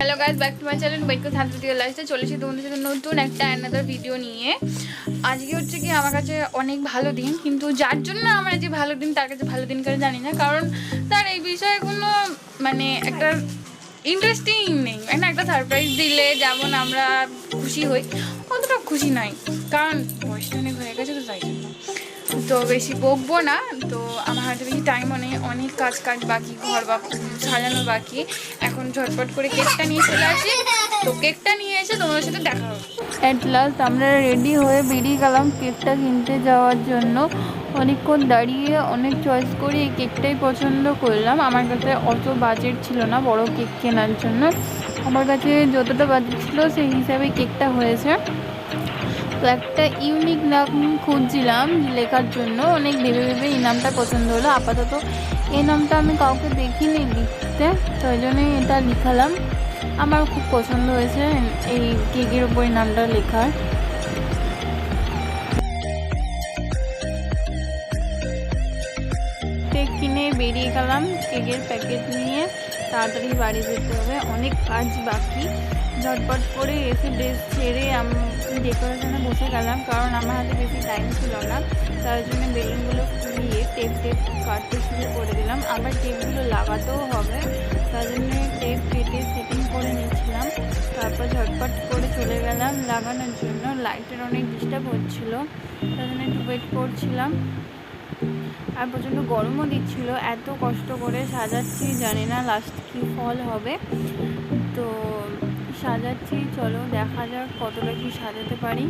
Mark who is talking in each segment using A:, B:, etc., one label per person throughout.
A: Hello guys, back to my channel বাইকো থান্ত্রিকা লাইফে চলে এসেছি তোমাদের সাথে নতুন একটা অ্যানাদার ভিডিও নিয়ে। আজকে হচ্ছে কি আমার কাছে অনেক ভালো দিন, কিন্তু যার জন্য আমার যে ভালো দিন তার কাছে ভালো দিন করে জানি না, কারণ তার এই বিষয়ে কোনো মানে একটা ইন্টারেস্টিং নেই। একটা সারপ্রাইজ দিলে যেমন আমরা খুশি হই, অতটা খুশি নয়, কারণ বয়সটা অনেক হয়ে গেছে, তো তাই জন্য তো বেশি বকবো না। তো আমার হাতে বেশি টাইমও নেই, অনেক কাজ বাকি, ঘর বা সাজানো বাকি। এখন ঝটপট করে কেকটা নিয়ে চলে আসি, তো কেকটা নিয়ে এসে তোমার সাথে দেখা হবে। অ্যাট লাস্ট আমরা রেডি হয়ে বেরিয়ে গেলাম কেকটা কিনতে যাওয়ার জন্য। অনেকক্ষণ দাঁড়িয়ে অনেক চয়েস করে এই কেকটাই পছন্দ করলাম। আমার কাছে অত বাজেট ছিল না বড় কেক কেনার জন্য, আমার কাছে যতটা বাজেট ছিল সেই হিসাবে কেকটা হয়েছে। তো একটা ইউনিক নাম খুঁজছিলাম লেখার জন্য, অনেক ভেবে এই নামটা পছন্দ হলো। আপাতত এই নামটা আমি কাউকে দেখিনি লিখতে, তো ওই জন্যই এটা লিখালাম। আমার খুব পছন্দ হয়েছে এই কেকের উপর নামটা লেখার। কেক কিনে বেরিয়ে গেলাম কেকের প্যাকেট নিয়ে, তাড়াতাড়ি বাড়ি যেতে হবে, অনেক কাজ বাকি। ঝটপট করে এসে ড্রেস ছেড়ে আমি ডেকোরেশনে বসে গেলাম, কারণ আমার হাতে বেশি টাইম ছিল না। তার জন্য বেলুনগুলো ফুলিয়ে টেপ কাটতে শুরু করে দিলাম। আবার টেপগুলো লাগাতেও হবে, তার জন্য টেপ কেটে সেটিং করে নিচ্ছিলাম। তারপর ঝটপট করে চলে গেলাম লাগানোর জন্য। লাইটের অনেক ডিস্টার্ব হচ্ছিলো, তার জন্য একটু ওয়েট করছিলাম। আর প্রচণ্ড গরমও দিচ্ছিল। এত কষ্ট করে সাজাচ্ছি, জানি না লাস্ট কি ফল হবে। তো সাজাচ্ছি, চলো দেখা যাক কতটা কি সাজাতে পারি।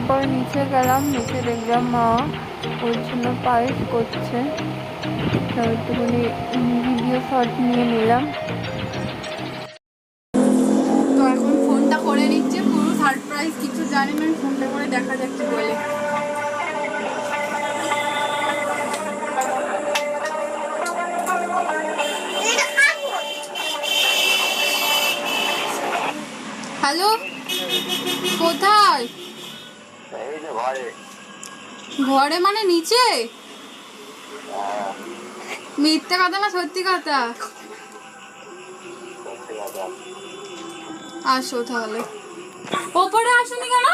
A: তারপর নিচে গেলাম, নিচে দেখলাম মা ওর জন্য পায়েস করছে, তো একটুখানি ভিডিও শট নিয়ে নিলাম। তো এখন ফোনটা করে নিচ্ছে, পুরো সারপ্রাইজ কিছু জানি না, ফোনটা করে দেখা যাক কি বলে। হ্যালো, কোথায়? ঘরে মানে নিচে? মিথ্যে কথা না সত্যি কথা? আসো তাহলে। ওপরে আসুনি কেন?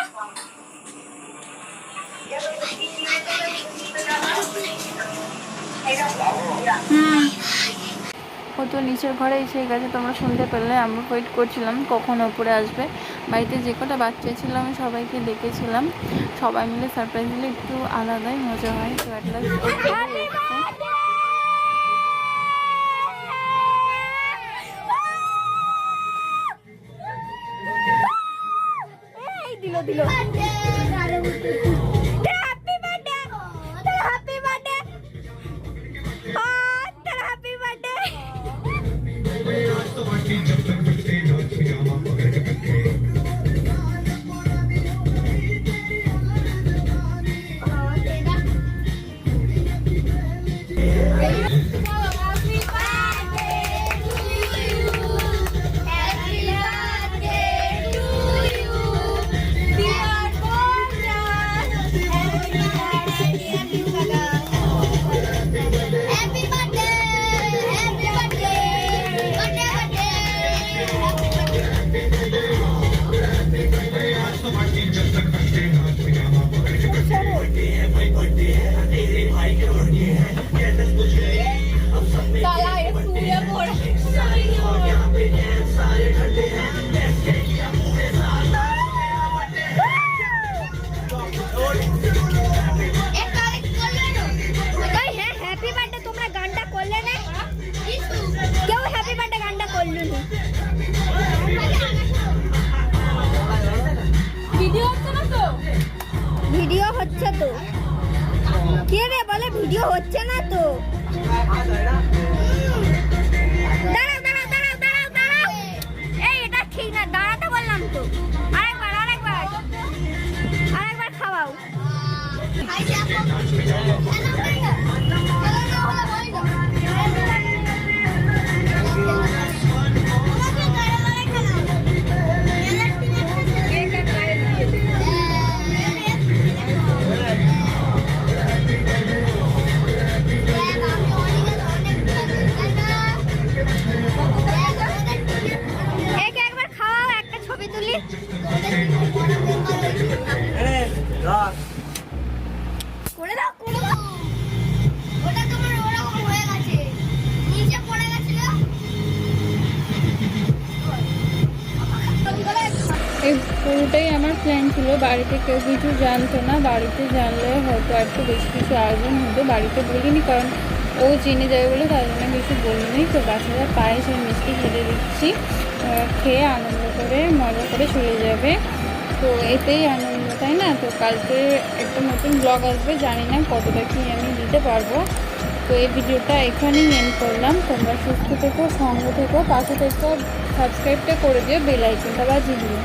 A: ও তো নিচের ঘরে এসে গেছে, তোমরা শুনতে পেলে। আমরা ওয়েট করছিলাম কখন ওপরে আসবে। বাড়িতে যে কটা বাচ্চা ছিল আমি সবাইকে ডেকেছিলাম, সবাই মিলে সারপ্রাইজ দিলে একটু আলাদাই মজা হয়। তো অ্যাট লাস্ট
B: দিল দিল happy birthday, happy birthday, happy birthday. Video হচ্ছে তো, কে রে বলে ভিডিও হচ্ছে না তো? দাঁড়াও দাঁড়াও দাঁড়াও দাঁড়াও দাঁড়াও, এই এটা ঠিক না, দাঁড়াতে বললাম তো। আরেকবার আরেকবার আরেকবার খাওয়াও। করে দাও করে দাও, ওটা তোমার ওরকম হয়ে গেছে, নিচে পড়ে গেছিল।
A: এই পুরোটাই আমার প্ল্যান ছিল। বাড়িতে কেউ কিছু জানতো না, বাড়িতে জানলে হয়তো একটু বেশি কিছু আয়োজন হতো। বাড়িতে বলিনি, কারণ ও চিনে যাবে বলে, তার জন্য কিছু বলিনি। তো বাচ্চারা পায়েস আর মিষ্টি খেতে দিচ্ছি, খেয়ে আনন্দ করে মজা করে চলে যাবে। তো এতেই আনন্দ, তাই না? তো কালকে একটা নতুন ব্লগ আসবে, জানি না কতটা কি আমি দিতে পারবো। তো এই ভিডিওটা এখানেই এন্ড করলাম। তোমরা সুস্থ থেকো, সঙ্গে থেকো, পাশে থেকো, সাবস্ক্রাইবটা করে দিও, বেল আইকনটা বাজিয়ে দিও।